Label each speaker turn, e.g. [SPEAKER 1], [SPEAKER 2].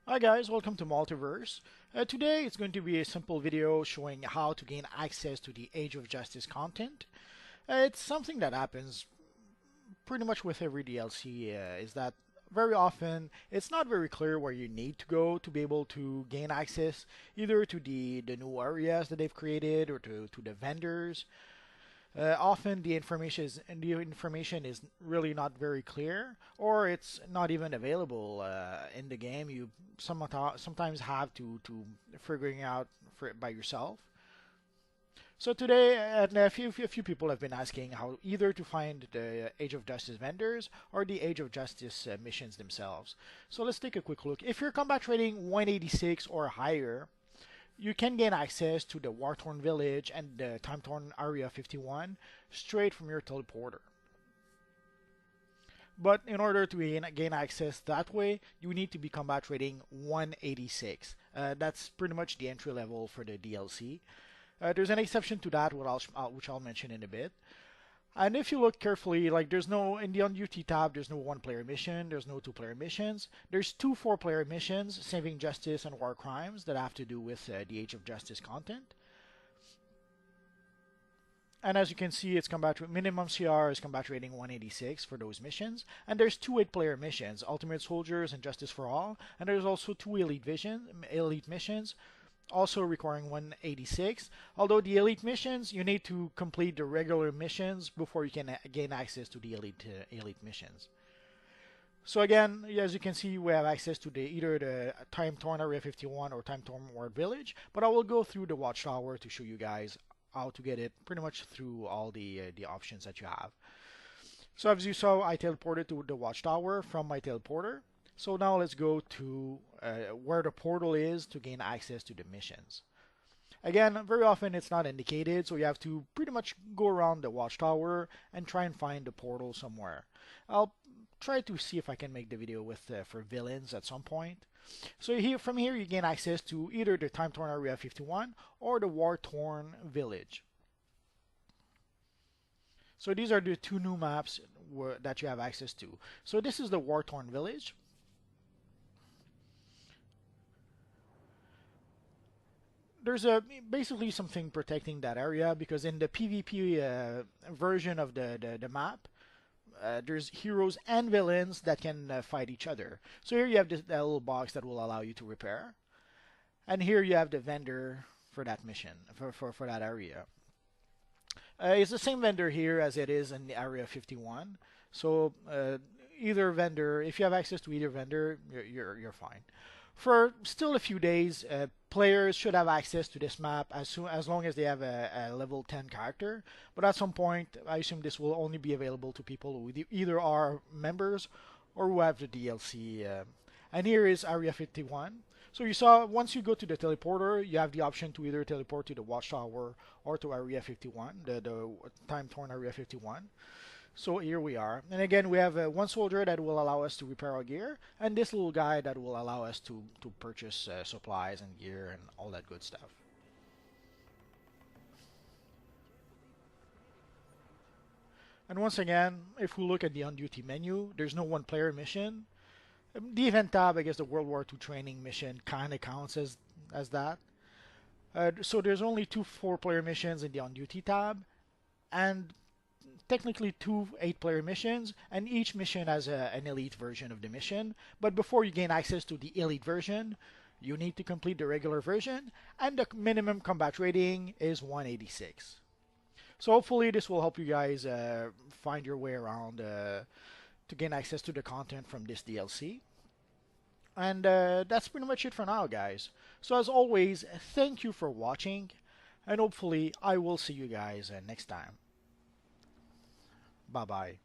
[SPEAKER 1] Hi guys, welcome to Multiverse. Today it's going to be a simple video showing how to gain access to the Age of Justice content. It's something that happens pretty much with every DLC, is that very often it's not very clear where you need to go to be able to gain access either to the new areas that they've created or to the vendors. Often the information is really not very clear, or it's not even available in the game. You sometimes have to figuring out for it by yourself. So today, a few people have been asking how either to find the Age of Justice vendors or the Age of Justice missions themselves. So let's take a quick look. If you're combat rating 186 or higher, you can gain access to the War-Torn Village and the Time-Torn Area 51 straight from your teleporter. But in order to gain access that way, you need to be combat rating 186. That's pretty much the entry level for the DLC. There's an exception to that, which I'll mention in a bit. And if you look carefully, like there's no, in the on duty tab, there's no one player mission, there's no two player missions. There's two 4-player missions, Saving Justice and War Crimes, that have to do with the Age of Justice content. And as you can see, it's minimum CR is combat rating 186 for those missions. And there's two 8-player missions, Ultimate Soldiers and Justice for All. And there's also two elite missions, also requiring 186. Although the elite missions, you need to complete the regular missions before you can gain access to the elite missions. So again, as you can see, we have access to either the Time Torn Area 51 or Time Torn Ward Village. But I will go through the Watchtower to show you guys how to get it pretty much through all the options that you have. So as you saw, I teleported to the Watchtower from my teleporter. So now let's go to where the portal is to gain access to the missions. Again, very often it's not indicated, so you have to pretty much go around the Watchtower and try and find the portal somewhere. I'll try to see if I can make the video with for villains at some point. So from here you gain access to either the Time Torn Area 51 or the War Torn Village. So these are the two new maps that you have access to. So this is the War Torn Village. There's basically something protecting that area because in the PvP version of the map, there's heroes and villains that can fight each other. So here you have that little box that will allow you to repair, and here you have the vendor for that mission for that area. It's the same vendor here as it is in the Area 51. So either vendor, if you have access to either vendor, you're fine. For still a few days, players should have access to this map as long as they have a level 10 character. But at some point, I assume this will only be available to people who either are members or who have the DLC. And here is Area 51. So you saw once you go to the teleporter, you have the option to either teleport to the Watchtower or to Area 51, the Time Torn Area 51. So here we are. And again, we have one soldier that will allow us to repair our gear, and this little guy that will allow us to purchase supplies and gear and all that good stuff. And once again, if we look at the on-duty menu, there's no one-player mission. The event tab, I guess the World War II training mission kind of counts as that. So there's only two 4-player missions in the on-duty tab, and technically two 8-player missions, and each mission has an elite version of the mission. But before you gain access to the elite version, you need to complete the regular version, and the minimum combat rating is 186. So hopefully this will help you guys find your way around to gain access to the content from this DLC. And that's pretty much it for now, guys. So as always, thank you for watching, and hopefully I will see you guys next time. Bye bye.